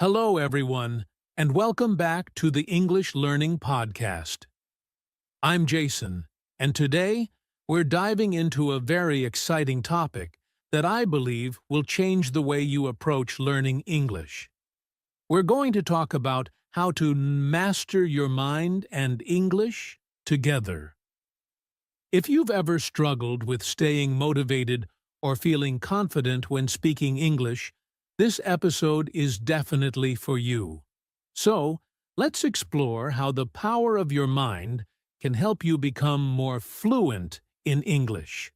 Hello, everyone, and welcome back to the English Learning Podcast. I'm Jason, and today we're diving into a very exciting topic that I believe will change the way you approach learning English. We're going to talk about how to master your mind and English together. If you've ever struggled with staying motivated or feeling confident when speaking English, this episode is definitely for you. So, let's explore how the power of your mind can help you become more fluent in English.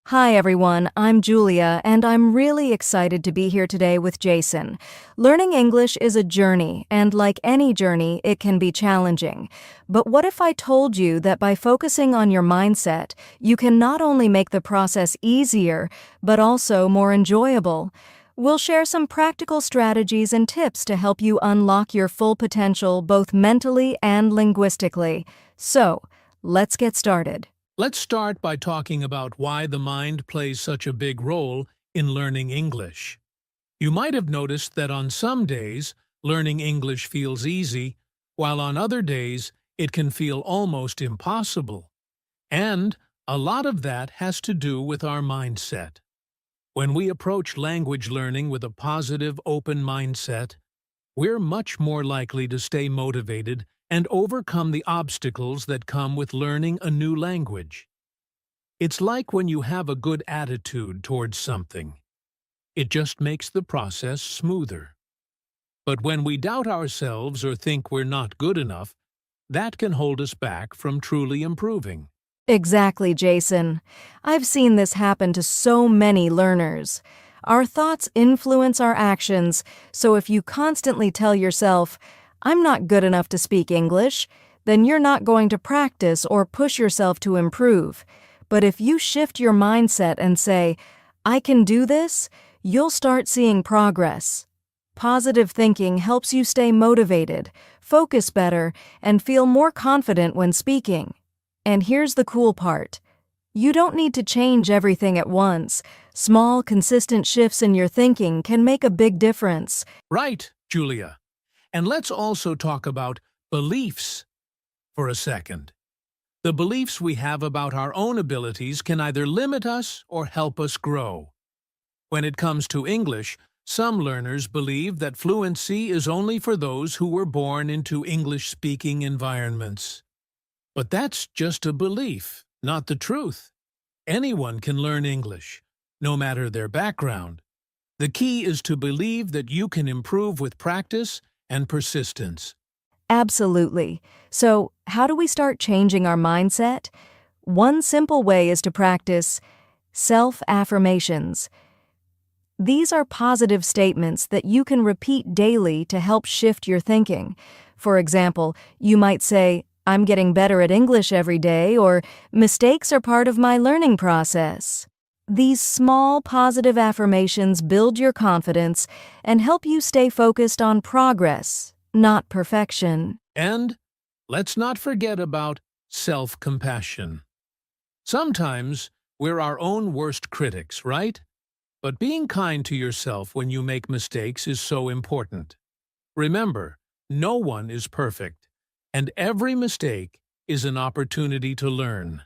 Hi everyone, I'm Julia, and I'm really excited to be here today with Jason. Learning English is a journey, and like any journey, it can be challenging. But what if I told you that by focusing on your mindset, you can not only make the process easier, but also more enjoyable? We'll share some practical strategies and tips to help you unlock your full potential both mentally and linguistically. So, let's get started. Let's start by talking about why the mind plays such a big role in learning English. You might have noticed that on some days, learning English feels easy, while on other days, it can feel almost impossible. And a lot of that has to do with our mindset. When we approach language learning with a positive, open mindset, we're much more likely to stay motivated and overcome the obstacles that come with learning a new language. It's like when you have a good attitude towards something. It just makes the process smoother. But when we doubt ourselves or think we're not good enough, that can hold us back from truly improving. Exactly, Jason. I've seen this happen to so many learners. Our thoughts influence our actions, so if you constantly tell yourself, "I'm not good enough to speak English," then you're not going to practice or push yourself to improve. But if you shift your mindset and say, "I can do this," you'll start seeing progress. Positive thinking helps you stay motivated, focus better, and feel more confident when speaking. And here's the cool part. You don't need to change everything at once. Small, consistent shifts in your thinking can make a big difference. Right, Julia. And let's also talk about beliefs for a second. The beliefs we have about our own abilities can either limit us or help us grow. When it comes to English, some learners believe that fluency is only for those who were born into English-speaking environments. But that's just a belief, not the truth. Anyone can learn English, no matter their background. The key is to believe that you can improve with practice and persistence. Absolutely. So, how do we start changing our mindset? One simple way is to practice self-affirmations. These are positive statements that you can repeat daily to help shift your thinking. For example, you might say, "I'm getting better at English every day," or "Mistakes are part of my learning process." These small, positive affirmations build your confidence and help you stay focused on progress, not perfection. And let's not forget about self-compassion. Sometimes we're our own worst critics, right? But being kind to yourself when you make mistakes is so important. Remember, no one is perfect, and every mistake is an opportunity to learn.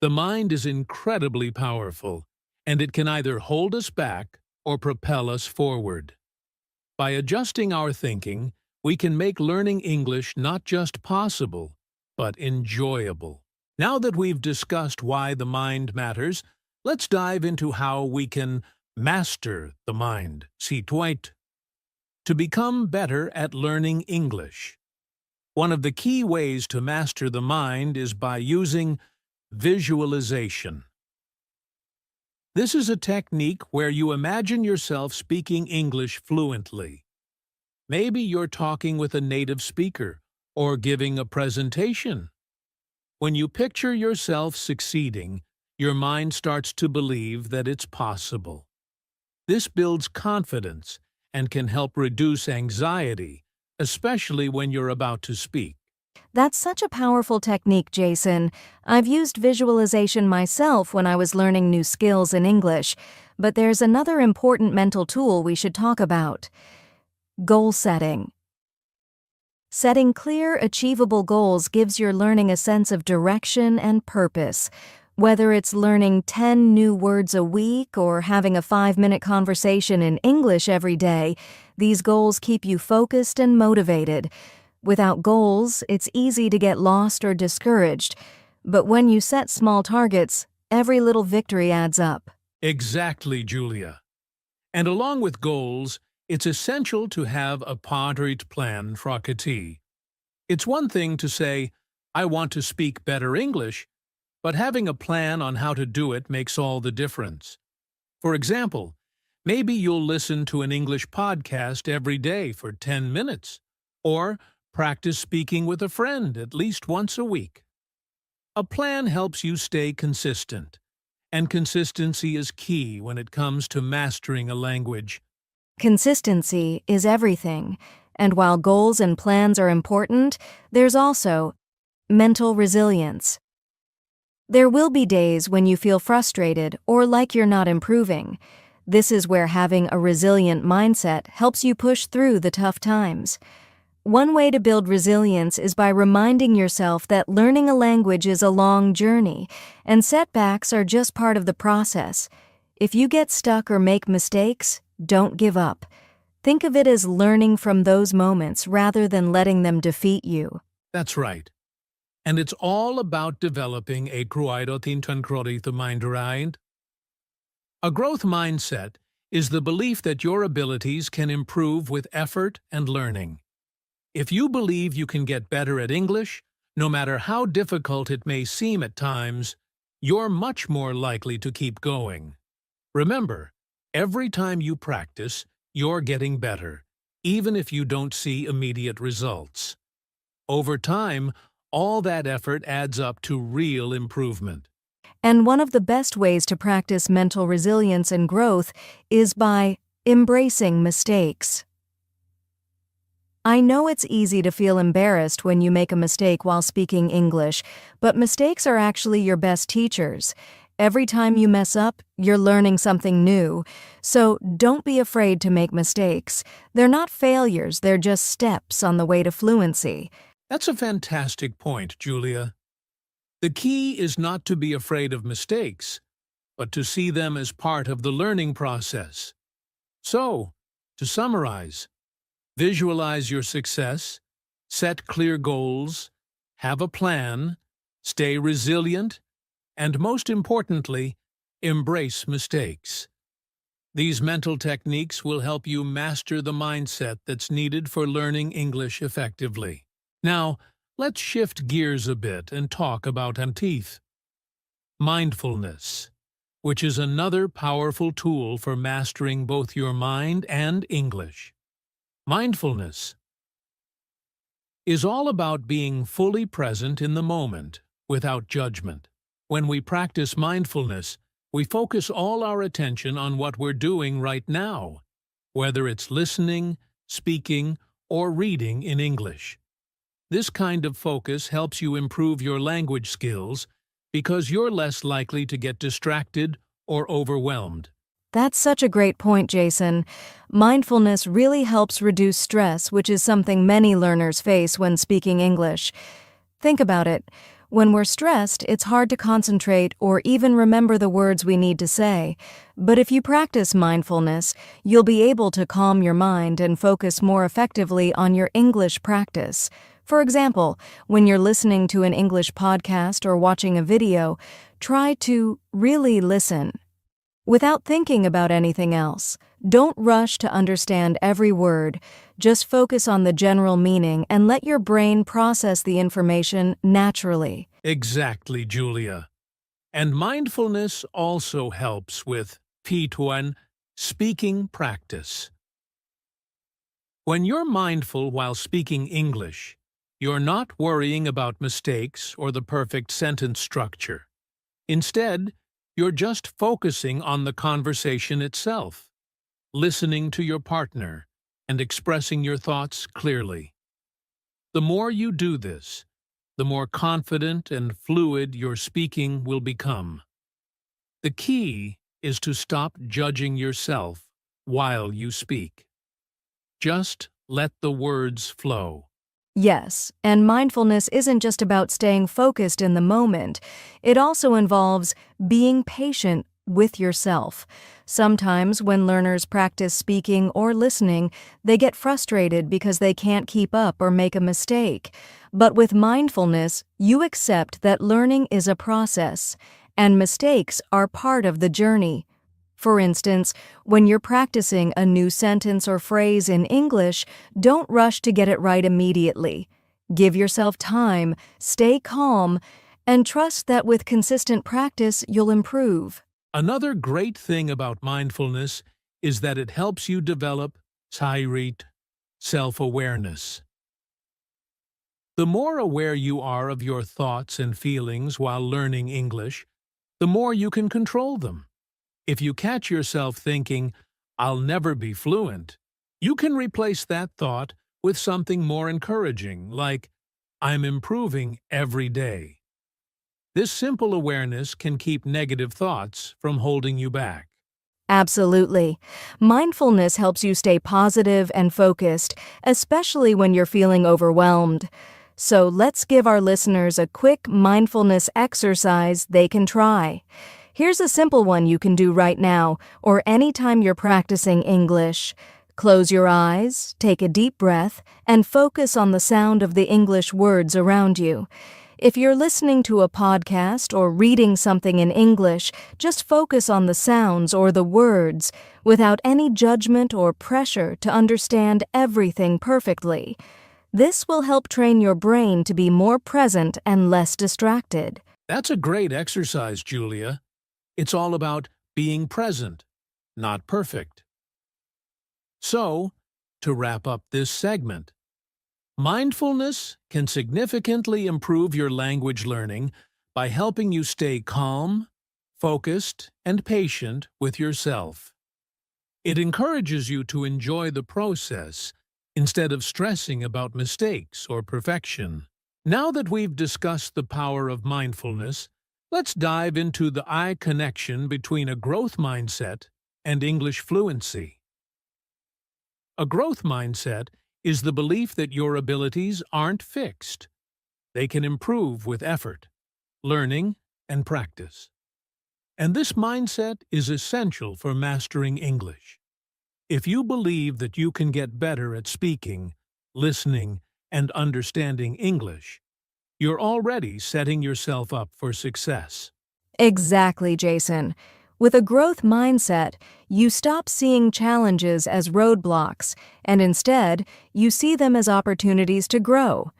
The mind is incredibly powerful, and it can either hold us back or propel us forward. By adjusting our thinking, we can make learning English not just possible, but enjoyable. Now that we've discussed why the mind matters, let's dive into how we can master the mind. To become better at learning English. One of the key ways to master the mind is by using visualization. This is a technique where you imagine yourself speaking English fluently. Maybe you're talking with a native speaker or giving a presentation. When you picture yourself succeeding, your mind starts to believe that it's possible. This builds confidence and can help reduce anxiety, especially when you're about to speak. That's such a powerful technique, Jason. I've used visualization myself when I was learning new skills in English, but there's another important mental tool we should talk about. Goal setting. Setting clear, achievable goals gives your learning a sense of direction and purpose. Whether it's learning 10 new words a week or having a 5-minute conversation in English every day, these goals keep you focused and motivated. Without goals, it's easy to get lost or discouraged. But when you set small targets, every little victory adds up. Exactly, Julia. And along with goals, it's essential to have a padraig plan frágtí. It's one thing to say, I want to speak better English, but having a plan on how to do it makes all the difference. For example, maybe you'll listen to an English podcast every day for 10 minutes, or practice speaking with a friend at least once a week. A plan helps you stay consistent, and consistency is key when it comes to mastering a language. Consistency is everything, and while goals and plans are important, there's also mental resilience. There will be days when you feel frustrated or like you're not improving. This is where having a resilient mindset helps you push through the tough times. One way to build resilience is by reminding yourself that learning a language is a long journey, and setbacks are just part of the process. If you get stuck or make mistakes, don't give up. Think of it as learning from those moments rather than letting them defeat you. That's right. And it's all about developing a mind. A growth mindset is the belief that your abilities can improve with effort and learning. If you believe you can get better at English, no matter how difficult it may seem at times, you're much more likely to keep going. Remember, every time you practice, you're getting better, even if you don't see immediate results. Over time, all that effort adds up to real improvement. And one of the best ways to practice mental resilience and growth is by embracing mistakes. I know it's easy to feel embarrassed when you make a mistake while speaking English, but mistakes are actually your best teachers. Every time you mess up, you're learning something new. So don't be afraid to make mistakes. They're not failures, they're just steps on the way to fluency. That's a fantastic point, Julia. The key is not to be afraid of mistakes, but to see them as part of the learning process. So, to summarize, visualize your success, set clear goals, have a plan, stay resilient, and most importantly, embrace mistakes. These mental techniques will help you master the mindset that's needed for learning English effectively. Now, let's shift gears a bit and talk about mindfulness, which is another powerful tool for mastering both your mind and English. Mindfulness is all about being fully present in the moment, without judgment. When we practice mindfulness, we focus all our attention on what we're doing right now, whether it's listening, speaking, or reading in English. This kind of focus helps you improve your language skills because you're less likely to get distracted or overwhelmed. That's such a great point, Jason. Mindfulness really helps reduce stress, which is something many learners face when speaking English. Think about it. When we're stressed, it's hard to concentrate or even remember the words we need to say. But if you practice mindfulness, you'll be able to calm your mind and focus more effectively on your English practice. For example, when you're listening to an English podcast or watching a video, try to really listen without thinking about anything else. Don't rush to understand every word. Just focus on the general meaning and let your brain process the information naturally. Exactly, Julia. And mindfulness also helps with speaking practice. When you're mindful while speaking English, you're not worrying about mistakes or the perfect sentence structure. Instead, you're just focusing on the conversation itself, listening to your partner, and expressing your thoughts clearly. The more you do this, the more confident and fluid your speaking will become. The key is to stop judging yourself while you speak. Just let the words flow. Yes, and mindfulness isn't just about staying focused in the moment. It also involves being patient with yourself. Sometimes when learners practice speaking or listening, they get frustrated because they can't keep up or make a mistake. But with mindfulness, you accept that learning is a process, and mistakes are part of the journey. For instance, when you're practicing a new sentence or phrase in English, don't rush to get it right immediately. Give yourself time, stay calm, and trust that with consistent practice, you'll improve. Another great thing about mindfulness is that it helps you develop Tairit, self-awareness. The more aware you are of your thoughts and feelings while learning English, the more you can control them. If you catch yourself thinking, "I'll never be fluent," you can replace that thought with something more encouraging, like, "I'm improving every day." This simple awareness can keep negative thoughts from holding you back. Absolutely. Mindfulness helps you stay positive and focused, especially when you're feeling overwhelmed. So let's give our listeners a quick mindfulness exercise they can try. Here's a simple one you can do right now or anytime you're practicing English. Close your eyes, take a deep breath, and focus on the sound of the English words around you. If you're listening to a podcast or reading something in English, just focus on the sounds or the words without any judgment or pressure to understand everything perfectly. This will help train your brain to be more present and less distracted. That's a great exercise, Julia. It's all about being present, not perfect. So, to wrap up this segment, mindfulness can significantly improve your language learning by helping you stay calm, focused, and patient with yourself. It encourages you to enjoy the process instead of stressing about mistakes or perfection. Now that we've discussed the power of mindfulness, let's dive into the eye connection between a growth mindset and English fluency. A growth mindset is the belief that your abilities aren't fixed. They can improve with effort, learning, and practice. And this mindset is essential for mastering English. If you believe that you can get better at speaking, listening, and understanding English, you're already setting yourself up for success. Exactly, Jason. With a growth mindset, you stop seeing challenges as roadblocks, and instead, you see them as opportunities to grow.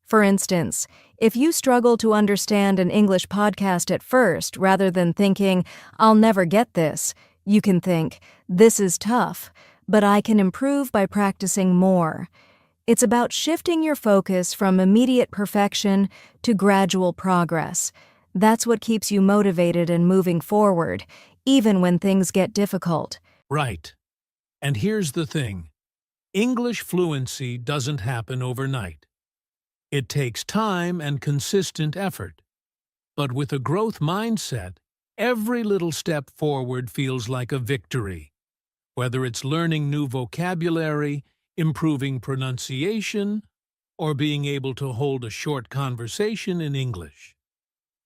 For instance, if you struggle to understand an English podcast at first rather than thinking, "I'll never get this," you can think, "This is tough, but I can improve by practicing more." It's about shifting your focus from immediate perfection to gradual progress. That's what keeps you motivated and moving forward, even when things get difficult. Right. And here's the thing. English fluency doesn't happen overnight. It takes time and consistent effort. But with a growth mindset, every little step forward feels like a victory. Whether it's learning new vocabulary, improving pronunciation, or being able to hold a short conversation in English.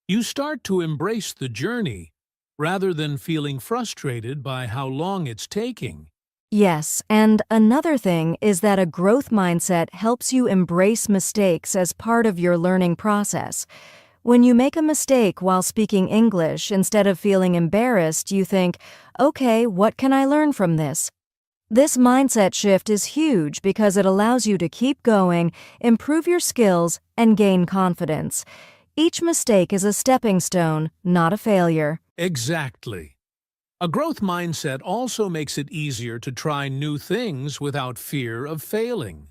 You start to embrace the journey rather than feeling frustrated by how long it's taking. Yes, and another thing is that a growth mindset helps you embrace mistakes as part of your learning process. When you make a mistake while speaking English, instead of feeling embarrassed, you think, "Okay, what can I learn from this?" This mindset shift is huge because it allows you to keep going, improve your skills, and gain confidence. Each mistake is a stepping stone, not a failure. Exactly. A growth mindset also makes it easier to try new things without fear of failing.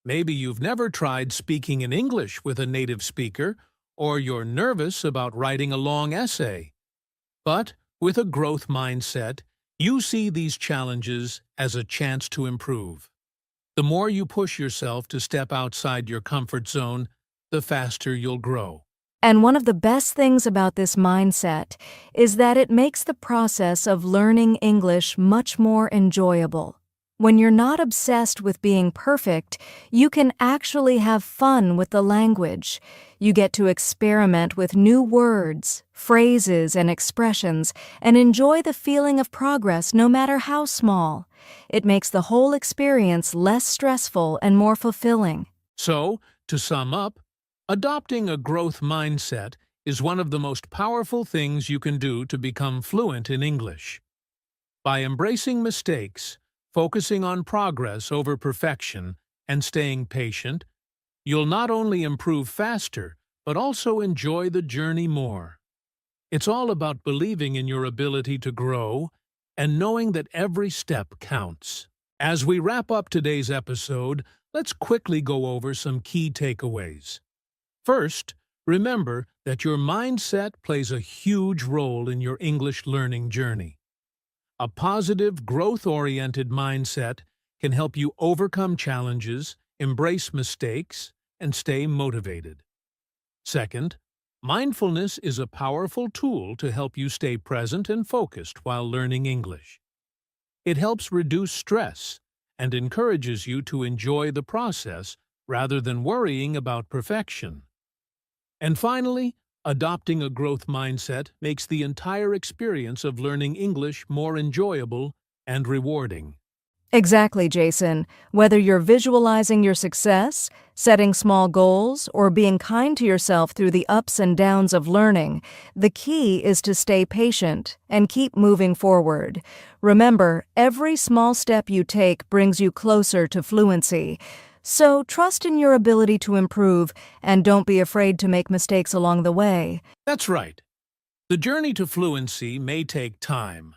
Maybe you've never tried speaking in English with a native speaker, or you're nervous about writing a long essay. But with a growth mindset, you see these challenges as a chance to improve. The more you push yourself to step outside your comfort zone, the faster you'll grow. And one of the best things about this mindset is that it makes the process of learning English much more enjoyable. When you're not obsessed with being perfect, you can actually have fun with the language. You get to experiment with new words, phrases, and expressions, and enjoy the feeling of progress no matter how small. It makes the whole experience less stressful and more fulfilling. So, to sum up, adopting a growth mindset is one of the most powerful things you can do to become fluent in English. By embracing mistakes, focusing on progress over perfection, and staying patient, you'll not only improve faster, but also enjoy the journey more. It's all about believing in your ability to grow and knowing that every step counts. As we wrap up today's episode, let's quickly go over some key takeaways. First, remember that your mindset plays a huge role in your English learning journey. A positive, growth-oriented mindset can help you overcome challenges, embrace mistakes, and stay motivated. Second, mindfulness is a powerful tool to help you stay present and focused while learning English. It helps reduce stress and encourages you to enjoy the process rather than worrying about perfection. And finally, adopting a growth mindset makes the entire experience of learning English more enjoyable and rewarding. Exactly, Jason. Whether you're visualizing your success, setting small goals, or being kind to yourself through the ups and downs of learning, the key is to stay patient and keep moving forward. Remember, every small step you take brings you closer to fluency. So trust in your ability to improve and don't be afraid to make mistakes along the way. That's right. The journey to fluency may take time,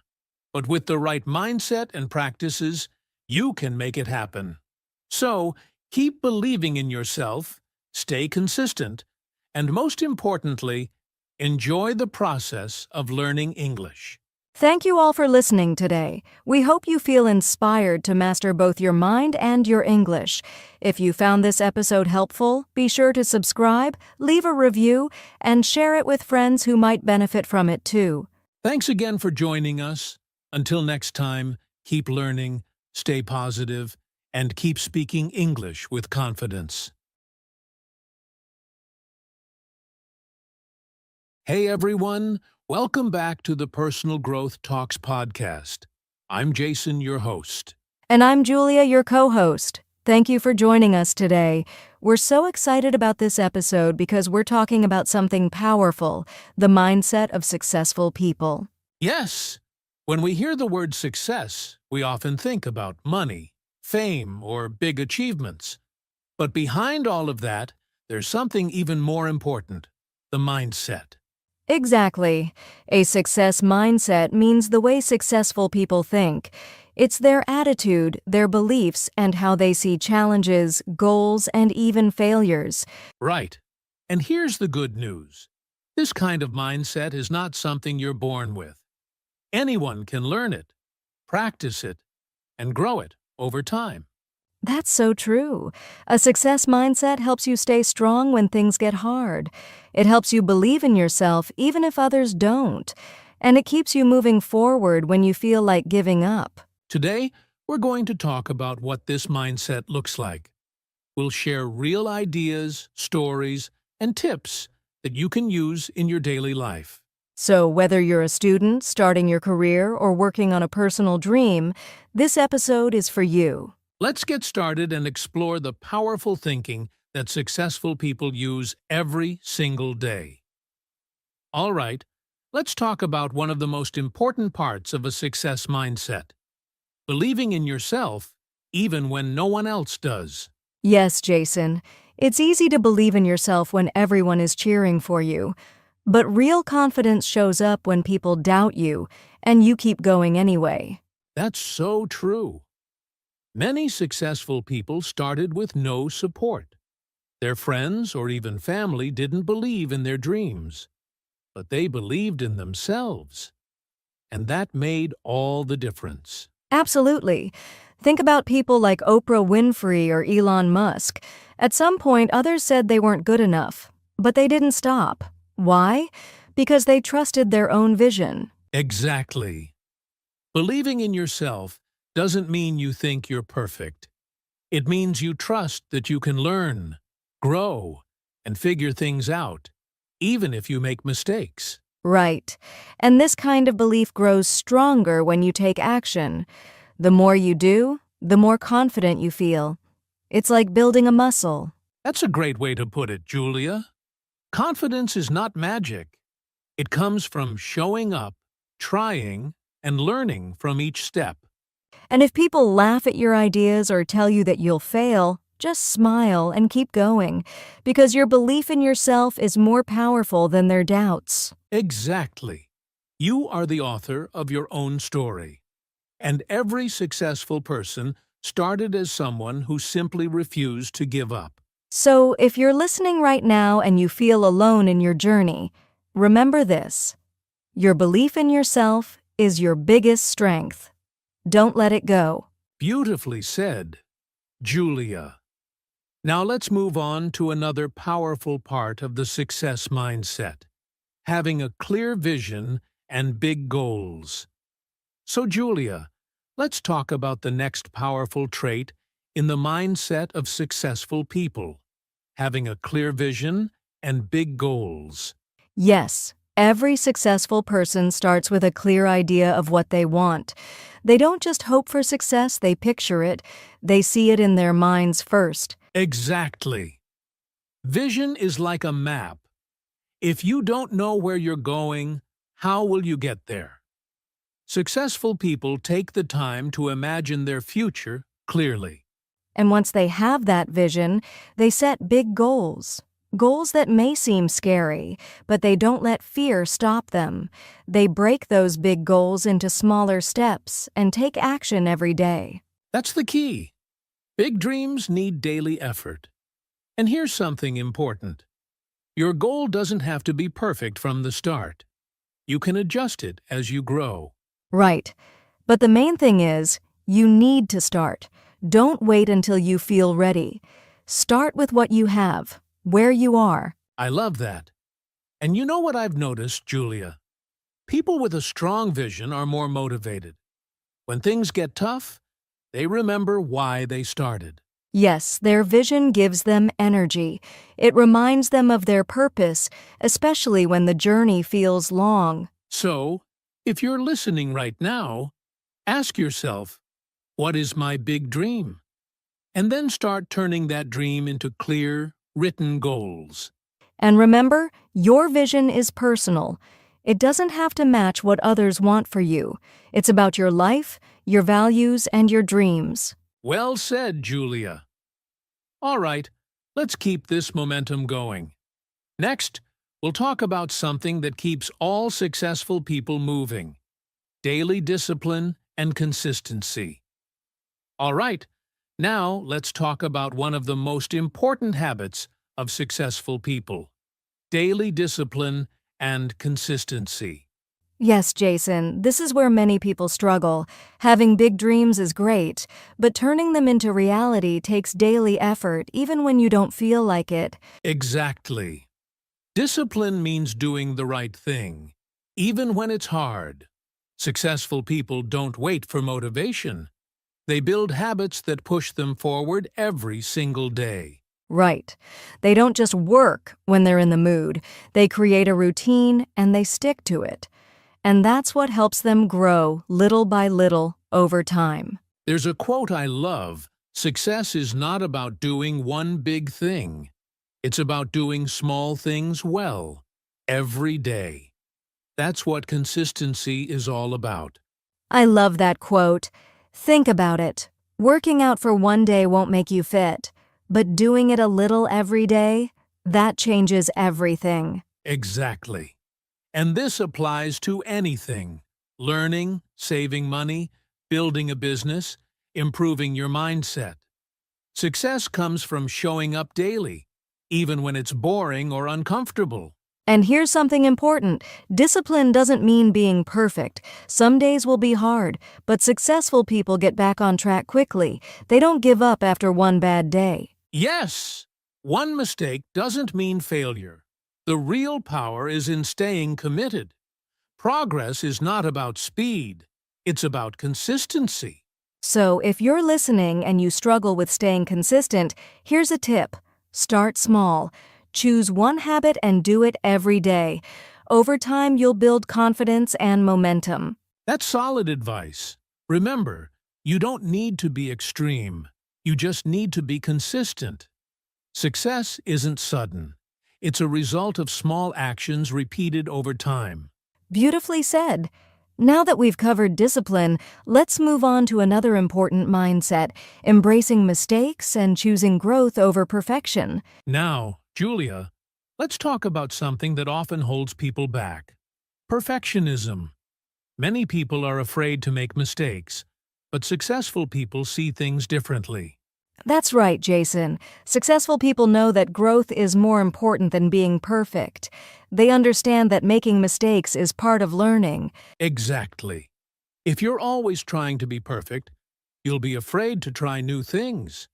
but with the right mindset and practices, you can make it happen. So, keep believing in yourself, stay consistent, and most importantly, enjoy the process of learning English. Thank you all for listening today. We hope you feel inspired to master both your mind and your English. If you found this episode helpful, be sure to subscribe, leave a review, and share it with friends who might benefit from it too. Thanks again for joining us. Until next time, keep learning, stay positive, and keep speaking English with confidence. Hey everyone, welcome back to the Personal Growth Talks podcast. I'm Jason, your host. And I'm Julia, your co-host. Thank you for joining us today. We're so excited about this episode because we're talking about something powerful, the mindset of successful people. Yes, when we hear the word success, we often think about money, fame, or big achievements. But behind all of that, there's something even more important, the mindset. Exactly. A success mindset means the way successful people think. It's their attitude, their beliefs, and how they see challenges, goals, and even failures. Right. And here's the good news. This kind of mindset is not something you're born with. Anyone can learn it, practice it, and grow it over time. That's so true. A success mindset helps you stay strong when things get hard. It helps you believe in yourself even if others don't. And it keeps you moving forward when you feel like giving up. Today, we're going to talk about what this mindset looks like. We'll share real ideas, stories, and tips that you can use in your daily life. So whether you're a student, starting your career, or working on a personal dream, this episode is for you. Let's get started and explore the powerful thinking that successful people use every single day. All right, let's talk about one of the most important parts of a success mindset. Believing in yourself, even when no one else does. Yes, Jason. It's easy to believe in yourself when everyone is cheering for you. But real confidence shows up when people doubt you, and you keep going anyway. That's so true. Many successful people started with no support. Their friends or even family didn't believe in their dreams, but they believed in themselves. And that made all the difference. Absolutely. Think about people like Oprah Winfrey or Elon Musk. At some point, others said they weren't good enough, but they didn't stop. Why? Because they trusted their own vision. Exactly. Believing in yourself doesn't mean you think you're perfect. It means you trust that you can learn, grow, and figure things out, even if you make mistakes. Right. And this kind of belief grows stronger when you take action. The more you do, the more confident you feel. It's like building a muscle. That's a great way to put it, Julia. Confidence is not magic. It comes from showing up, trying, and learning from each step. And if people laugh at your ideas or tell you that you'll fail, just smile and keep going, because your belief in yourself is more powerful than their doubts. Exactly. You are the author of your own story. And every successful person started as someone who simply refused to give up. So, if you're listening right now and you feel alone in your journey, remember this: your belief in yourself is your biggest strength. Don't let it go. Beautifully said, Julia. Now let's move on to another powerful part of the success mindset: having a clear vision and big goals. So, Julia, let's talk about the next powerful trait in the mindset of successful people: having a clear vision and big goals. Yes, every successful person starts with a clear idea of what they want. They don't just hope for success, they picture it. They see it in their minds first. Exactly. Vision is like a map. If you don't know where you're going, how will you get there? Successful people take the time to imagine their future clearly. And once they have that vision, they set big goals. Goals that may seem scary, but they don't let fear stop them. They break those big goals into smaller steps and take action every day. That's the key. Big dreams need daily effort. And here's something important. Your goal doesn't have to be perfect from the start. You can adjust it as you grow. Right. But the main thing is, you need to start. Don't wait until you feel ready. Start with what you have, where you are. I love that. And you know what I've noticed, Julia? People with a strong vision are more motivated. When things get tough, they remember why they started. Yes, their vision gives them energy. It reminds them of their purpose, especially when the journey feels long. So, if you're listening right now, ask yourself, what is my big dream? And then start turning that dream into clear, written goals. And remember, your vision is personal. It doesn't have to match what others want for you. It's about your life, your values, and your dreams. Well said, Julia. All right, let's keep this momentum going. Next, we'll talk about something that keeps all successful people moving: daily discipline and consistency. All right, now let's talk about one of the most important habits of successful people: daily discipline and consistency. Yes, Jason, this is where many people struggle. Having big dreams is great, but turning them into reality takes daily effort, even when you don't feel like it. Exactly. Discipline means doing the right thing, even when it's hard. Successful people don't wait for motivation. They build habits that push them forward every single day. Right. They don't just work when they're in the mood. They create a routine and they stick to it. And that's what helps them grow little by little over time. There's a quote I love: success is not about doing one big thing. It's about doing small things well, every day. That's what consistency is all about. I love that quote. Think about it. Working out for one day won't make you fit, but doing it a little every day, that changes everything. Exactly. And this applies to anything: learning, saving money, building a business, improving your mindset. Success comes from showing up daily, even when it's boring or uncomfortable. And here's something important. Discipline doesn't mean being perfect. Some days will be hard, but successful people get back on track quickly. They don't give up after one bad day. Yes, one mistake doesn't mean failure. The real power is in staying committed. Progress is not about speed. It's about consistency. So, if you're listening and you struggle with staying consistent, here's a tip. Start small. Choose one habit and do it every day. Over time, you'll build confidence and momentum. That's solid advice. Remember, you don't need to be extreme. You just need to be consistent. Success isn't sudden. It's a result of small actions repeated over time. Beautifully said. Now that we've covered discipline, let's move on to another important mindset, embracing mistakes and choosing growth over perfection. Now, Julia, let's talk about something that often holds people back. Perfectionism. Many people are afraid to make mistakes, but successful people see things differently. That's right, Jason. Successful people know that growth is more important than being perfect. They understand that making mistakes is part of learning. Exactly. If you're always trying to be perfect, you'll be afraid to try new things.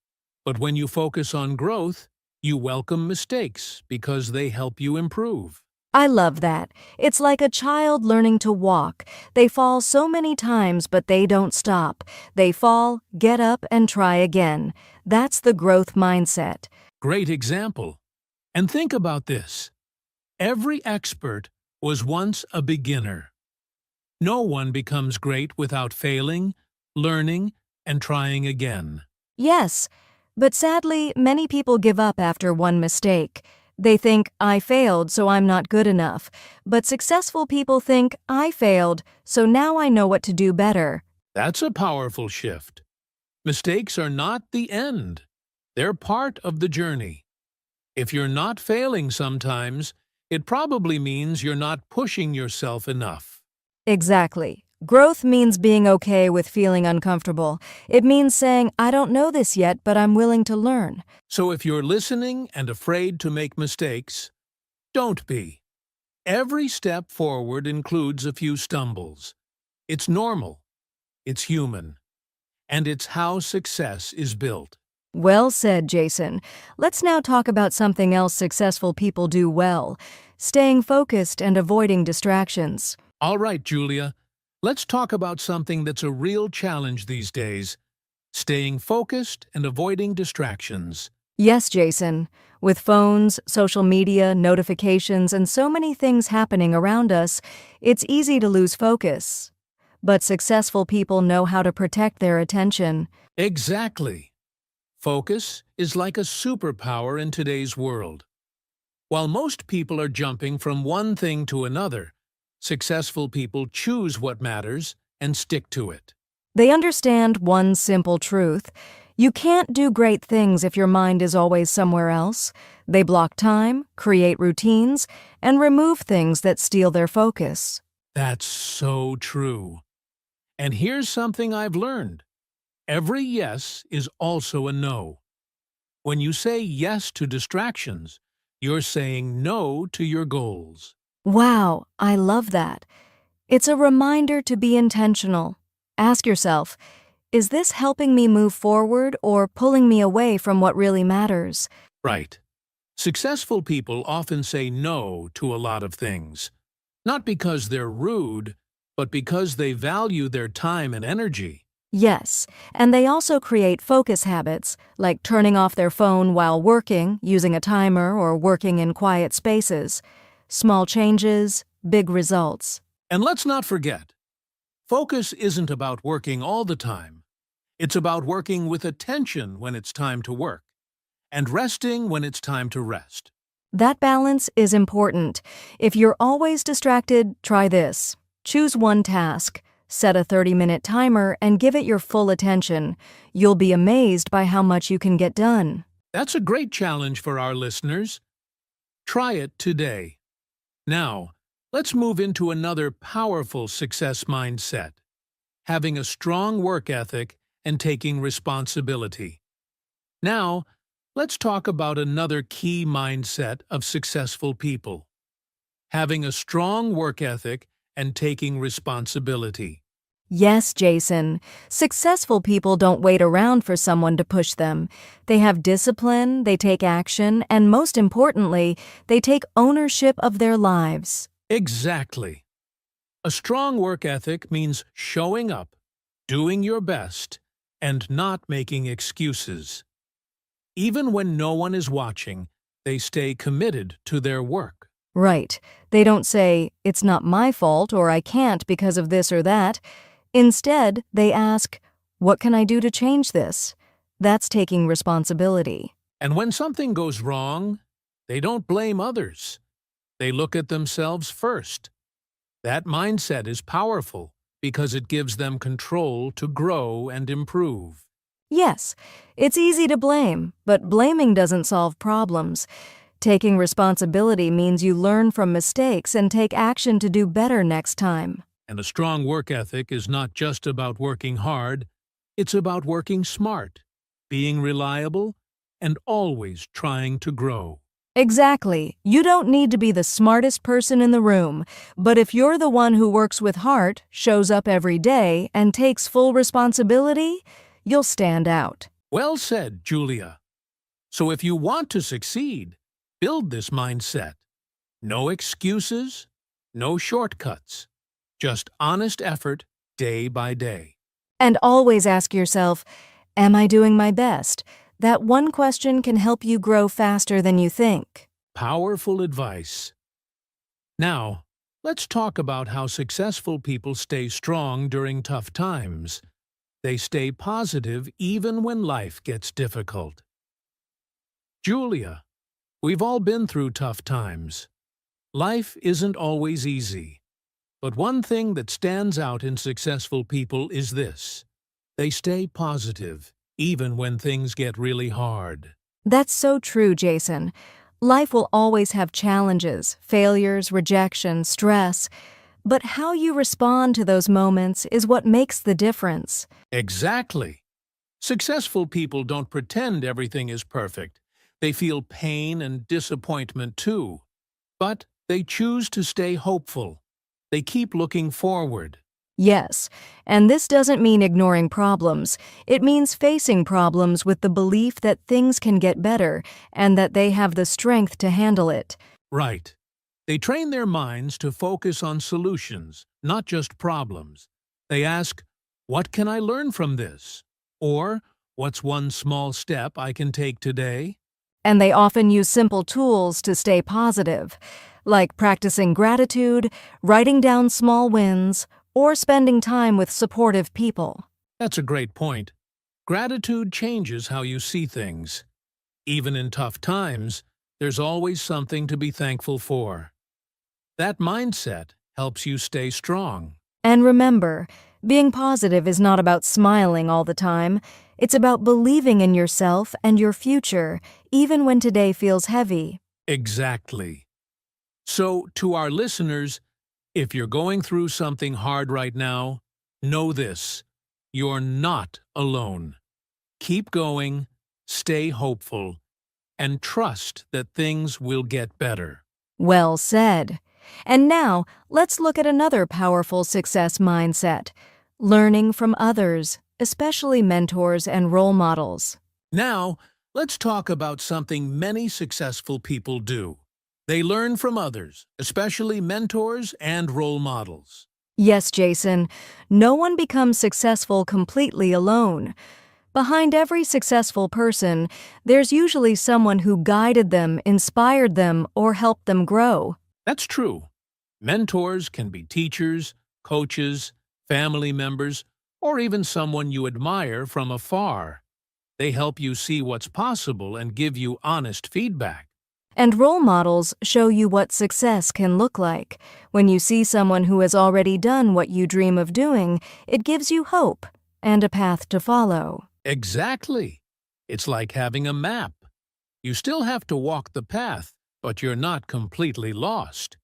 But when you focus on growth, you welcome mistakes because they help you improve. I love that. It's like a child learning to walk. They fall so many times, but they don't stop. They fall, get up, and try again. That's the growth mindset. Great example. And think about this. Every expert was once a beginner. No one becomes great without failing, learning, and trying again. Yes, but sadly, many people give up after one mistake. They think, I failed, so I'm not good enough. But successful people think, I failed, so now I know what to do better. That's a powerful shift. Mistakes are not the end. They're part of the journey. If you're not failing sometimes, it probably means you're not pushing yourself enough. Exactly. Growth means being okay with feeling uncomfortable. It means saying, I don't know this yet, but I'm willing to learn. So if you're listening and afraid to make mistakes, don't be. Every step forward includes a few stumbles. It's normal. It's human. And it's how success is built. Well said, Jason. Let's now talk about something else successful people do well, staying focused and avoiding distractions. All right, Julia, let's talk about something that's a real challenge these days, staying focused and avoiding distractions. Yes, Jason. With phones, social media, notifications, and so many things happening around us, it's easy to lose focus. But successful people know how to protect their attention. Exactly. Focus is like a superpower in today's world. While most people are jumping from one thing to another, successful people choose what matters and stick to it. They understand one simple truth. You can't do great things if your mind is always somewhere else. They block time, create routines, and remove things that steal their focus. That's so true. And here's something I've learned. Every yes is also a no. When you say yes to distractions, you're saying no to your goals. Wow, I love that. It's a reminder to be intentional. Ask yourself, is this helping me move forward or pulling me away from what really matters? Right. Successful people often say no to a lot of things. Not because they're rude, but because they value their time and energy. Yes, and they also create focus habits, like turning off their phone while working, using a timer, or working in quiet spaces. Small changes, big results. And let's not forget, focus isn't about working all the time. It's about working with attention when it's time to work, and resting when it's time to rest. That balance is important. If you're always distracted, try this. Choose one task, set a 30-minute timer, and give it your full attention. You'll be amazed by how much you can get done. That's a great challenge for our listeners. Try it today. Now, let's move into another powerful success mindset, having a strong work ethic and taking responsibility. Now, let's talk about another key mindset of successful people, having a strong work ethic and taking responsibility. Yes, Jason. Successful people don't wait around for someone to push them. They have discipline, they take action, and most importantly, they take ownership of their lives. Exactly. A strong work ethic means showing up, doing your best, and not making excuses. Even when no one is watching, they stay committed to their work. Right. They don't say, "It's not my fault," or "I can't because of this or that." Instead, they ask, "What can I do to change this?" That's taking responsibility. And when something goes wrong, they don't blame others. They look at themselves first. That mindset is powerful because it gives them control to grow and improve. Yes, it's easy to blame, but blaming doesn't solve problems. Taking responsibility means you learn from mistakes and take action to do better next time. And a strong work ethic is not just about working hard, it's about working smart, being reliable, and always trying to grow. Exactly. You don't need to be the smartest person in the room, but if you're the one who works with heart, shows up every day, and takes full responsibility, you'll stand out. Well said, Julia. So if you want to succeed, build this mindset. No excuses, no shortcuts, just honest effort day by day. And always ask yourself, am I doing my best? That one question can help you grow faster than you think. Powerful advice. Now, let's talk about how successful people stay strong during tough times. They stay positive even when life gets difficult. Julia, we've all been through tough times. Life isn't always easy. But one thing that stands out in successful people is this: they stay positive, even when things get really hard. That's so true, Jason. Life will always have challenges, failures, rejection, stress. But how you respond to those moments is what makes the difference. Exactly. Successful people don't pretend everything is perfect. They feel pain and disappointment too. But they choose to stay hopeful. They keep looking forward. Yes, and this doesn't mean ignoring problems. It means facing problems with the belief that things can get better and that they have the strength to handle it. Right. They train their minds to focus on solutions, not just problems. They ask, "What can I learn from this?" Or, "What's one small step I can take today?" And they often use simple tools to stay positive, like practicing gratitude, writing down small wins, or spending time with supportive people. That's a great point. Gratitude changes how you see things. Even in tough times, there's always something to be thankful for. That mindset helps you stay strong. And remember, being positive is not about smiling all the time. It's about believing in yourself and your future, even when today feels heavy. Exactly. So, to our listeners, if you're going through something hard right now, know this: you're not alone. Keep going, stay hopeful, and trust that things will get better. Well said. And now, let's look at another powerful success mindset: learning from others, especially mentors and role models. Now, let's talk about something many successful people do. They learn from others, especially mentors and role models. Yes, Jason, no one becomes successful completely alone. Behind every successful person, there's usually someone who guided them, inspired them, or helped them grow. That's true. Mentors can be teachers, coaches, family members, or even someone you admire from afar. They help you see what's possible and give you honest feedback. And role models show you what success can look like. When you see someone who has already done what you dream of doing, it gives you hope and a path to follow. Exactly. It's like having a map. You still have to walk the path, but you're not completely lost.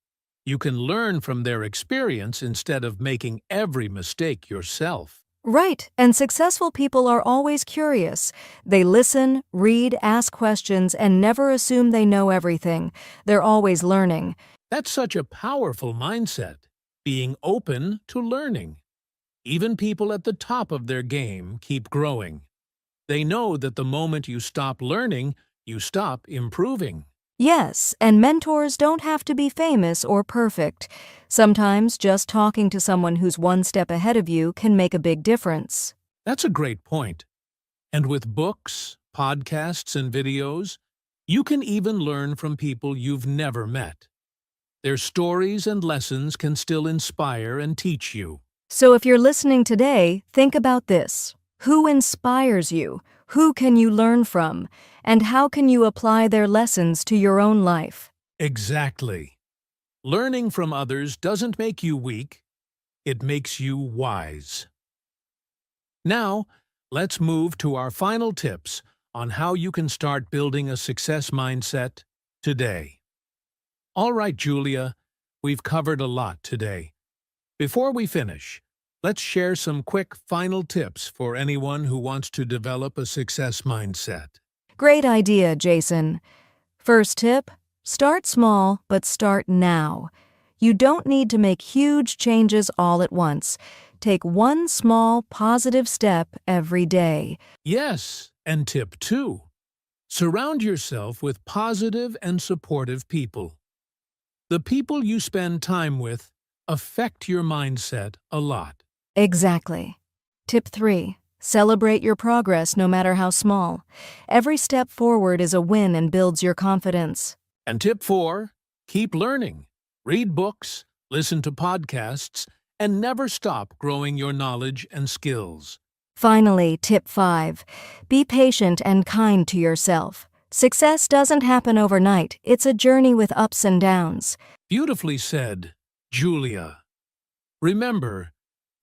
You can learn from their experience instead of making every mistake yourself. Right, and successful people are always curious. They listen, read, ask questions, and never assume they know everything. They're always learning. That's such a powerful mindset, being open to learning. Even people at the top of their game keep growing. They know that the moment you stop learning, you stop improving. Yes, and mentors don't have to be famous or perfect. Sometimes just talking to someone who's one step ahead of you can make a big difference. That's a great point. And with books, podcasts, and videos, you can even learn from people you've never met. Their stories and lessons can still inspire and teach you. So if you're listening today, think about this. Who inspires you? Who can you learn from? And how can you apply their lessons to your own life? Exactly. Learning from others doesn't make you weak, it makes you wise. Now, let's move to our final tips on how you can start building a success mindset today. All right, Julia, we've covered a lot today. Before we finish, let's share some quick final tips for anyone who wants to develop a success mindset. Great idea, Jason. First tip, start small, but start now. You don't need to make huge changes all at once. Take one small, positive step every day. Yes, and tip 2. Surround yourself with positive and supportive people. The people you spend time with affect your mindset a lot. Exactly. Tip 3. Celebrate your progress no matter how small. Every step forward is a win and builds your confidence. And tip 4, keep learning. Read books, listen to podcasts, and never stop growing your knowledge and skills. Finally, tip 5. Be patient and kind to yourself. Success doesn't happen overnight. It's a journey with ups and downs. Beautifully said, Julia. Remember,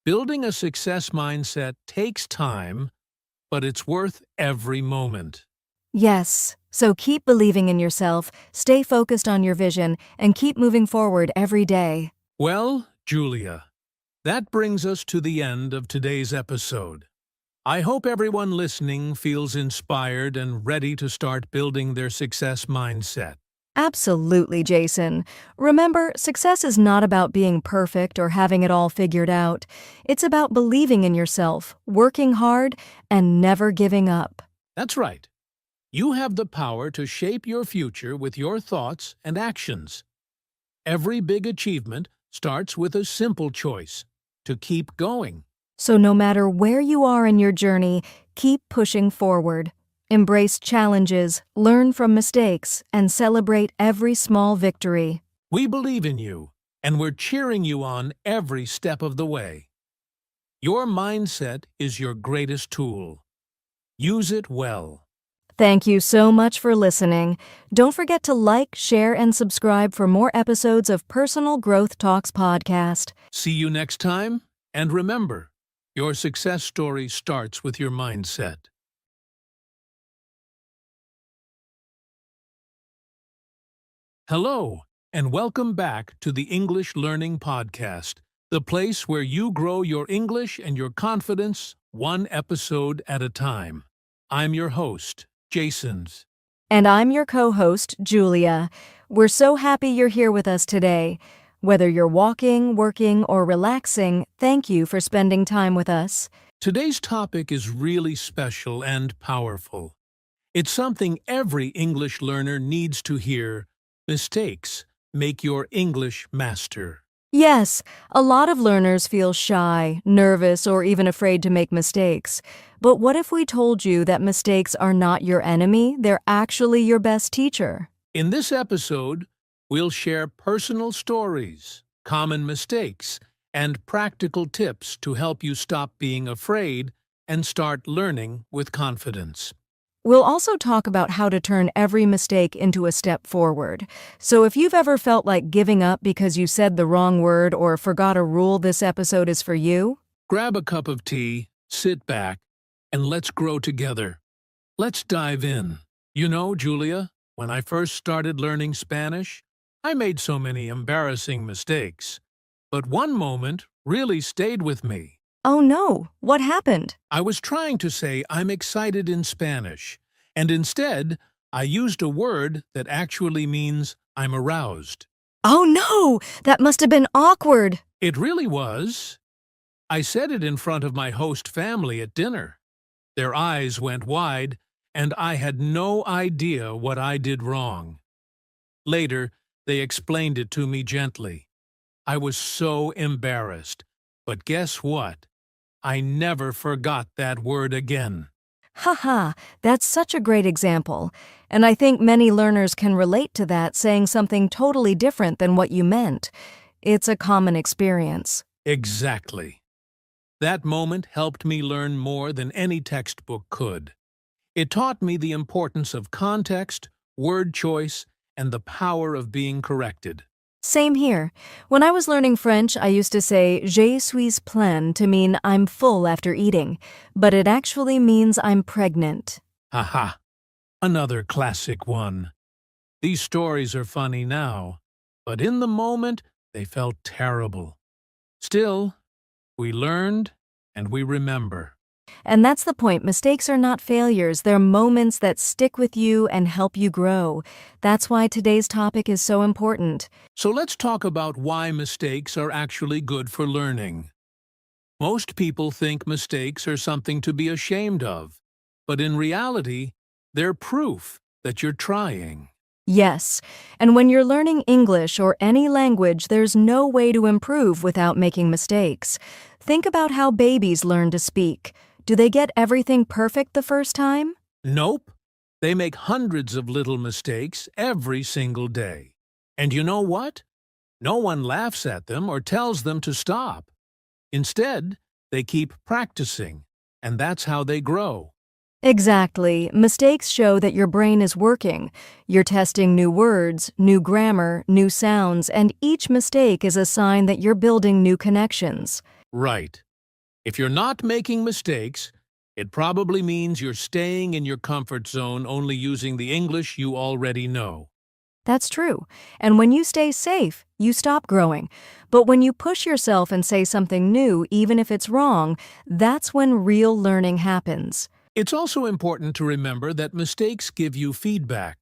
building a success mindset takes time, but it's worth every moment. Yes, so keep believing in yourself, stay focused on your vision, and keep moving forward every day. Well, Julia, that brings us to the end of today's episode. I hope everyone listening feels inspired and ready to start building their success mindset. Absolutely, Jason. Remember, success is not about being perfect or having it all figured out. It's about believing in yourself, working hard, and never giving up. That's right. You have the power to shape your future with your thoughts and actions. Every big achievement starts with a simple choice: to keep going. So no matter where you are in your journey, keep pushing forward. Embrace challenges, learn from mistakes, and celebrate every small victory. We believe in you, and we're cheering you on every step of the way. Your mindset is your greatest tool. Use it well. Thank you so much for listening. Don't forget to like, share, and subscribe for more episodes of Personal Growth Talks podcast. See you next time, and remember, your success story starts with your mindset. Hello, and welcome back to the English Learning Podcast, the place where you grow your English and your confidence one episode at a time. I'm your host, Jason. And I'm your co-host, Julia. We're so happy you're here with us today. Whether you're walking, working, or relaxing, thank you for spending time with us. Today's topic is really special and powerful. It's something every English learner needs to hear. Mistakes make your English master. Yes, a lot of learners feel shy, nervous, or even afraid to make mistakes. But what if we told you that mistakes are not your enemy, they're actually your best teacher? In this episode, we'll share personal stories, common mistakes, and practical tips to help you stop being afraid and start learning with confidence. We'll also talk about how to turn every mistake into a step forward. So if you've ever felt like giving up because you said the wrong word or forgot a rule, this episode is for you. Grab a cup of tea, sit back, and let's grow together. Let's dive in. You know, Julia, when I first started learning Spanish, I made so many embarrassing mistakes. But one moment really stayed with me. Oh no, what happened? I was trying to say I'm excited in Spanish, and instead, I used a word that actually means I'm aroused. Oh no, that must have been awkward. It really was. I said it in front of my host family at dinner. Their eyes went wide, and I had no idea what I did wrong. Later, they explained it to me gently. I was so embarrassed, but guess what? I never forgot that word again. Haha, that's such a great example. And I think many learners can relate to that, saying something totally different than what you meant. It's a common experience. Exactly. That moment helped me learn more than any textbook could. It taught me the importance of context, word choice, and the power of being corrected. Same here. When I was learning French, I used to say je suis plein to mean I'm full after eating, but it actually means I'm pregnant. Haha, another classic one. These stories are funny now, but in the moment, they felt terrible. Still, we learned and we remember. And that's the point. Mistakes are not failures. They're moments that stick with you and help you grow. That's why today's topic is so important. So let's talk about why mistakes are actually good for learning. Most people think mistakes are something to be ashamed of, but in reality, they're proof that you're trying. Yes, and when you're learning English or any language, there's no way to improve without making mistakes. Think about how babies learn to speak. Do they get everything perfect the first time? Nope. They make hundreds of little mistakes every single day. And you know what? No one laughs at them or tells them to stop. Instead, they keep practicing, and that's how they grow. Exactly. Mistakes show that your brain is working. You're testing new words, new grammar, new sounds, and each mistake is a sign that you're building new connections. Right. If you're not making mistakes, it probably means you're staying in your comfort zone, only using the English you already know. That's true. And when you stay safe, you stop growing. But when you push yourself and say something new, even if it's wrong, that's when real learning happens. It's also important to remember that mistakes give you feedback.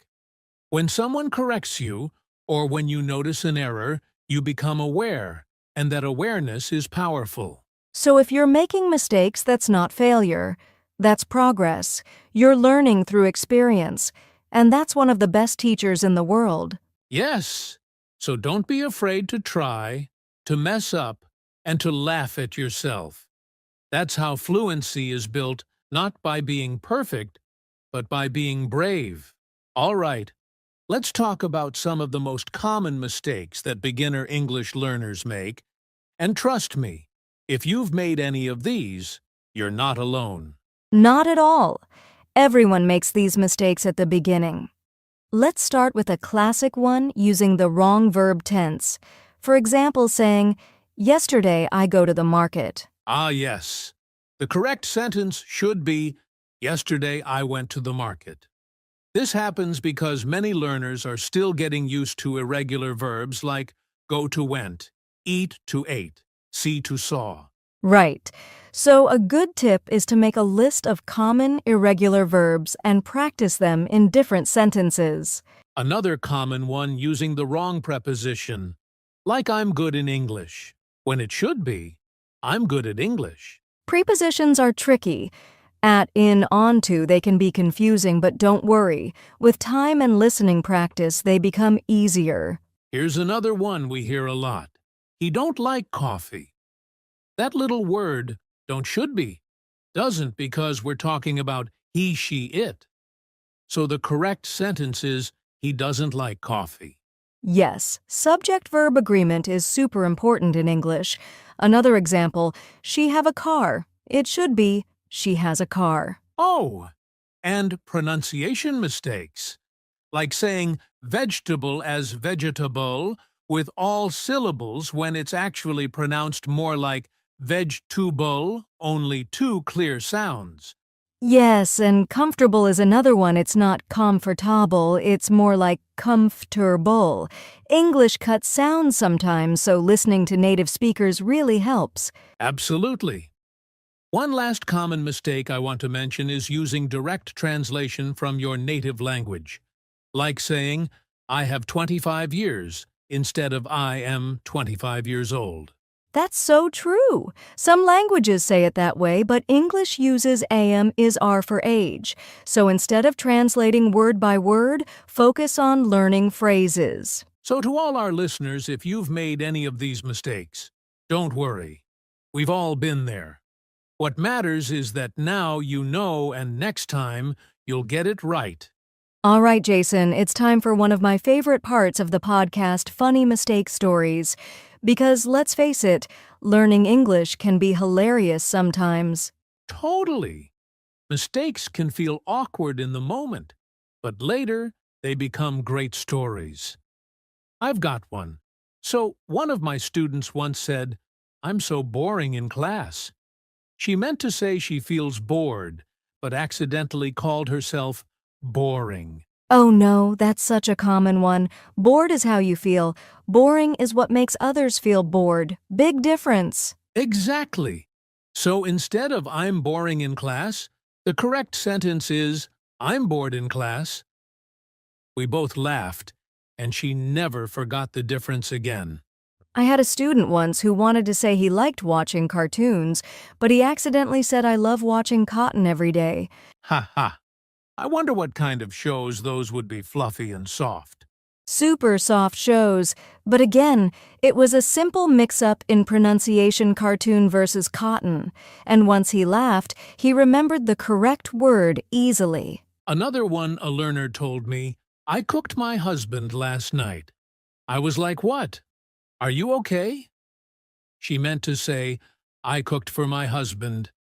When someone corrects you, or when you notice an error, you become aware, and that awareness is powerful. So if you're making mistakes, that's not failure. That's progress. You're learning through experience. And that's one of the best teachers in the world. Yes, so don't be afraid to try, to mess up, and to laugh at yourself. That's how fluency is built, not by being perfect, but by being brave. All right, let's talk about some of the most common mistakes that beginner English learners make. And trust me, if you've made any of these, you're not alone. Not at all. Everyone makes these mistakes at the beginning. Let's start with a classic one using the wrong verb tense. For example, saying, yesterday I go to the market. Ah, yes. The correct sentence should be, yesterday I went to the market. This happens because many learners are still getting used to irregular verbs like go to went, eat to ate, see to saw. Right. So a good tip is to make a list of common irregular verbs and practice them in different sentences. Another common one using the wrong preposition, like I'm good in English, when it should be, I'm good at English. Prepositions are tricky. At, in, onto, they can be confusing, but don't worry. With time and listening practice, they become easier. Here's another one we hear a lot. He don't like coffee. That little word, don't should be, doesn't because we're talking about he, she, it. So the correct sentence is, he doesn't like coffee. Yes, subject-verb agreement is super important in English. Another example, she have a car. It should be, she has a car. Oh, and pronunciation mistakes, like saying vegetable as vegetable with all syllables when it's actually pronounced more like vegetable, only two clear sounds. Yes, and comfortable is another one. It's not comfortable, it's more like comfortable. English cuts sounds sometimes, so listening to native speakers really helps. Absolutely. One last common mistake I want to mention is using direct translation from your native language, like saying, I have 25 years, instead of I am 25 years old. That's so true. Some languages say it that way, but English uses am is are for age. So instead of translating word by word, focus on learning phrases. So to all our listeners, if you've made any of these mistakes, don't worry. We've all been there. What matters is that now you know and next time you'll get it right. All right, Jason, it's time for one of my favorite parts of the podcast, Funny Mistake Stories. Because let's face it, learning English can be hilarious sometimes. Totally. Mistakes can feel awkward in the moment, but later they become great stories. I've got one. So, one of my students once said, "I'm so boring in class." She meant to say she feels bored, but accidentally called herself boring. Oh no, that's such a common one. Bored is how you feel. Boring is what makes others feel bored. Big difference. Exactly. So instead of "I'm boring in class," the correct sentence is "I'm bored in class." We both laughed, and she never forgot the difference again. I had a student once who wanted to say he liked watching cartoons, but he accidentally said I love watching Cotton every day. Ha ha. I wonder what kind of shows those would be, fluffy and soft. Super soft shows, but again, it was a simple mix-up in pronunciation, cartoon versus cotton, and once he laughed, he remembered the correct word easily. Another one, a learner told me, "I cooked my husband last night." I was like, "What? Are you okay?" She meant to say, "I cooked for my husband."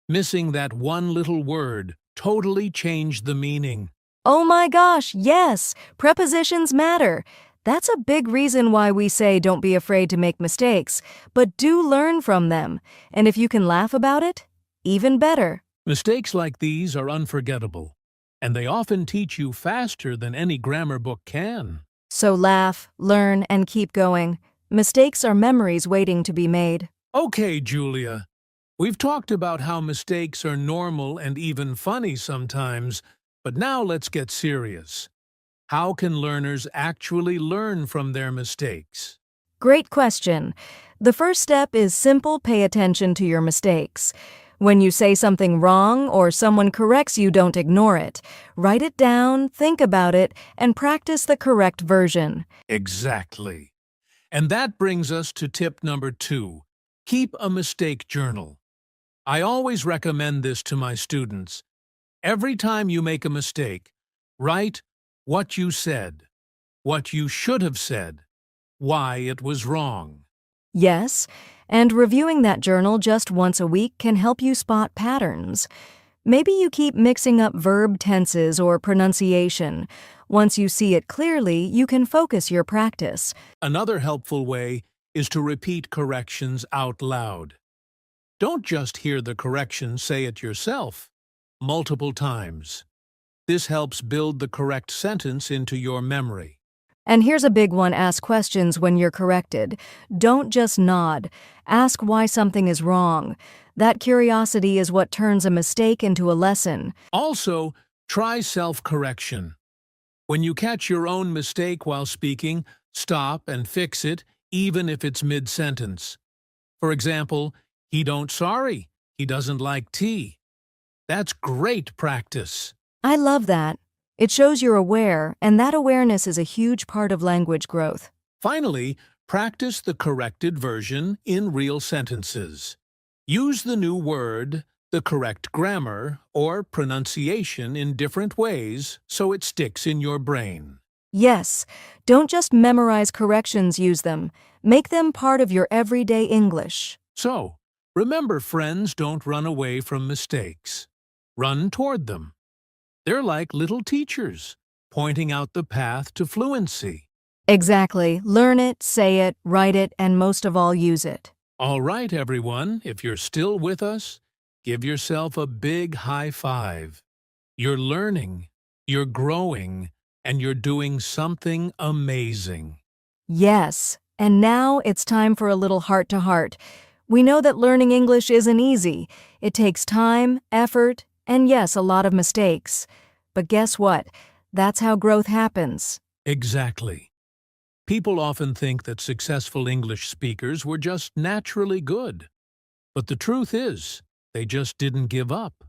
Missing that one little word totally changed the meaning. Oh my gosh, yes, prepositions matter. That's a big reason why we say don't be afraid to make mistakes, but do learn from them. And if you can laugh about it, even better. Mistakes like these are unforgettable, and they often teach you faster than any grammar book can. So laugh, learn, and keep going. Mistakes are memories waiting to be made. Okay, Julia. We've talked about how mistakes are normal and even funny sometimes, but now let's get serious. How can learners actually learn from their mistakes? Great question. The first step is simple: pay attention to your mistakes. When you say something wrong or someone corrects you, don't ignore it. Write it down, think about it, and practice the correct version. Exactly. And that brings us to tip number 2. Keep a mistake journal. I always recommend this to my students. Every time you make a mistake, write what you said, what you should have said, why it was wrong. Yes, and reviewing that journal just once a week can help you spot patterns. Maybe you keep mixing up verb tenses or pronunciation. Once you see it clearly, you can focus your practice. Another helpful way is to repeat corrections out loud. Don't just hear the correction, say it yourself, multiple times. This helps build the correct sentence into your memory. And here's a big one: ask questions when you're corrected. Don't just nod. Ask why something is wrong. That curiosity is what turns a mistake into a lesson. Also, try self-correction. When you catch your own mistake while speaking, stop and fix it, even if it's mid-sentence. For example, "He don't sorry. He doesn't like tea." That's great practice. I love that. It shows you're aware, and that awareness is a huge part of language growth. Finally, practice the corrected version in real sentences. Use the new word, the correct grammar, or pronunciation in different ways so it sticks in your brain. Yes, don't just memorize corrections, use them. Make them part of your everyday English. So, remember, friends don't run away from mistakes. Run toward them. They're like little teachers, pointing out the path to fluency. Exactly. Learn it, say it, write it, and most of all, use it. All right, everyone, if you're still with us, give yourself a big high five. You're learning, you're growing, and you're doing something amazing. Yes, and now it's time for a little heart-to-heart. We know that learning English isn't easy. It takes time, effort, and yes, a lot of mistakes. But guess what? That's how growth happens. Exactly. People often think that successful English speakers were just naturally good. But the truth is, they just didn't give up.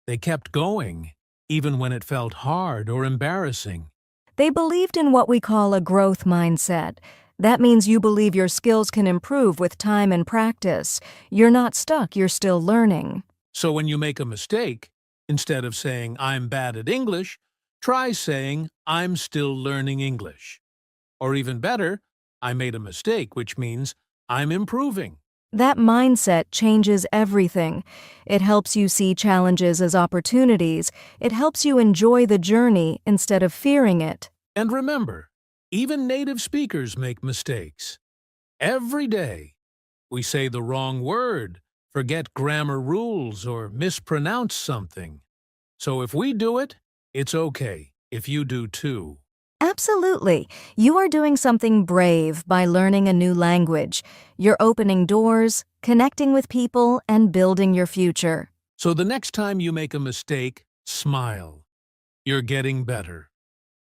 They kept going, even when it felt hard or embarrassing. They believed in what we call a growth mindset. That means you believe your skills can improve with time and practice. You're not stuck, you're still learning. So when you make a mistake, instead of saying, I'm bad at English, try saying, I'm still learning English. Or even better, I made a mistake, which means I'm improving. That mindset changes everything. It helps you see challenges as opportunities. It helps you enjoy the journey instead of fearing it. And remember, even native speakers make mistakes. Every day, we say the wrong word, forget grammar rules, or mispronounce something. So if we do it, it's okay if you do too. Absolutely. You are doing something brave by learning a new language. You're opening doors, connecting with people, and building your future. So the next time you make a mistake, smile. You're getting better.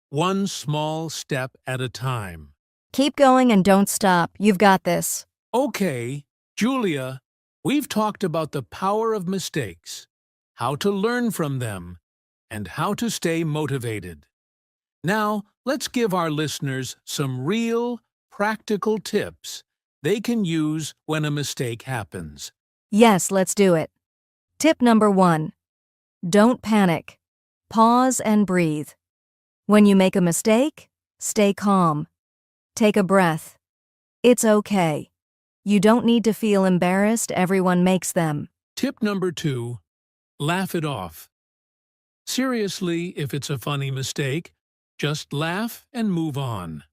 One small step at a time. Keep going and don't stop. You've got this. Okay, Julia, we've talked about the power of mistakes, how to learn from them, and how to stay motivated. Now, let's give our listeners some real, practical tips they can use when a mistake happens. Yes, let's do it. Tip number 1. Don't panic. Pause and breathe. When you make a mistake, stay calm. Take a breath. It's okay. You don't need to feel embarrassed, everyone makes them. Tip number 2, laugh it off. Seriously, if it's a funny mistake, just laugh and move on.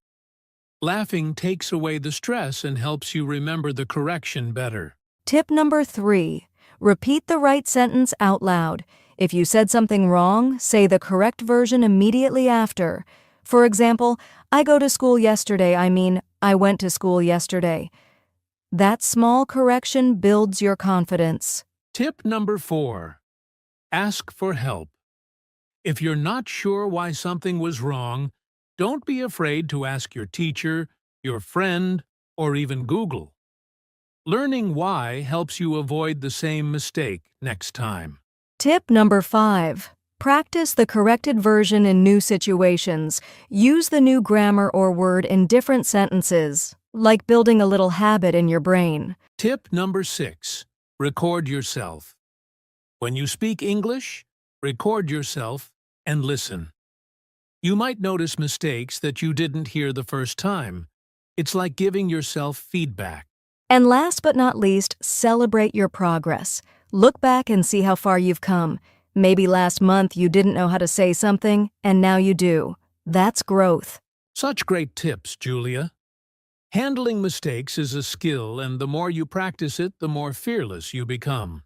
Laughing takes away the stress and helps you remember the correction better. Tip number 3. Repeat the right sentence out loud. If you said something wrong, say the correct version immediately after. For example, I go to school yesterday, I went to school yesterday. That small correction builds your confidence. Tip number 4, ask for help. If you're not sure why something was wrong, don't be afraid to ask your teacher, your friend, or even Google. Learning why helps you avoid the same mistake next time. Tip number 5. Practice the corrected version in new situations. Use the new grammar or word in different sentences, like building a little habit in your brain. Tip number 6, record yourself. When you speak English, record yourself and listen. You might notice mistakes that you didn't hear the first time. It's like giving yourself feedback. And last but not least, celebrate your progress. Look back and see how far you've come. Maybe last month you didn't know how to say something, and now you do. That's growth. Such great tips, Julia. Handling mistakes is a skill, and the more you practice it, the more fearless you become.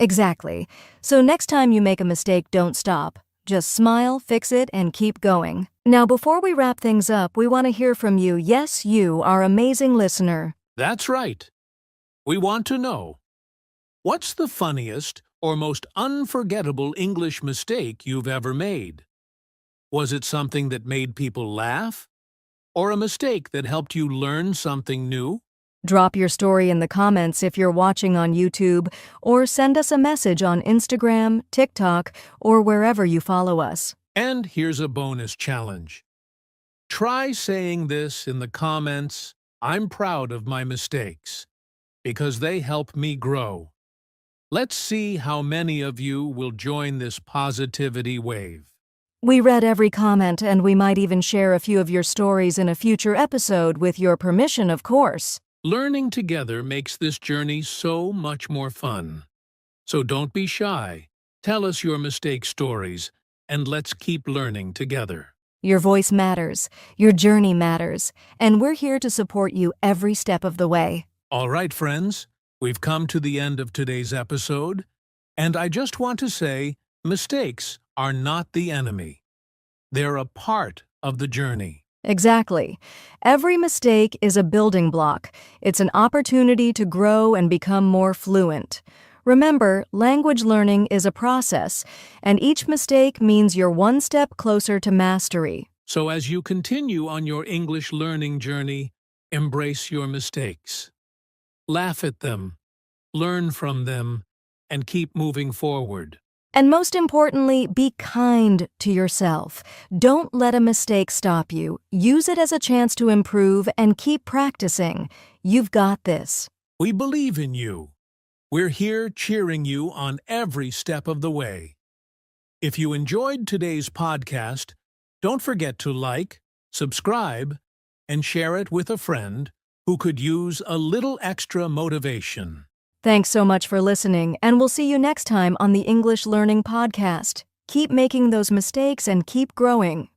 Exactly. So next time you make a mistake, don't stop. Just smile, fix it, and keep going. Now, before we wrap things up, we want to hear from you. Yes, you, our amazing listener. That's right. We want to know, what's the funniest or most unforgettable English mistake you've ever made? Was it something that made people laugh? Or a mistake that helped you learn something new? Drop your story in the comments if you're watching on YouTube, or send us a message on Instagram, TikTok, or wherever you follow us. And here's a bonus challenge. Try saying this in the comments, I'm proud of my mistakes, because they help me grow. Let's see how many of you will join this positivity wave. We read every comment, and we might even share a few of your stories in a future episode with your permission, of course. Learning together makes this journey so much more fun. So don't be shy. Tell us your mistake stories, and let's keep learning together. Your voice matters, your journey matters, and we're here to support you every step of the way. All right, friends, we've come to the end of today's episode, and I just want to say, mistakes are not the enemy. They're a part of the journey. Exactly. Every mistake is a building block. It's an opportunity to grow and become more fluent. Remember, language learning is a process, and each mistake means you're one step closer to mastery. So as you continue on your English learning journey, embrace your mistakes. Laugh at them, learn from them, and keep moving forward. And most importantly, be kind to yourself. Don't let a mistake stop you. Use it as a chance to improve and keep practicing. You've got this. We believe in you. We're here cheering you on every step of the way. If you enjoyed today's podcast, don't forget to like, subscribe, and share it with a friend who could use a little extra motivation. Thanks so much for listening, and we'll see you next time on the English Learning Podcast. Keep making those mistakes and keep growing.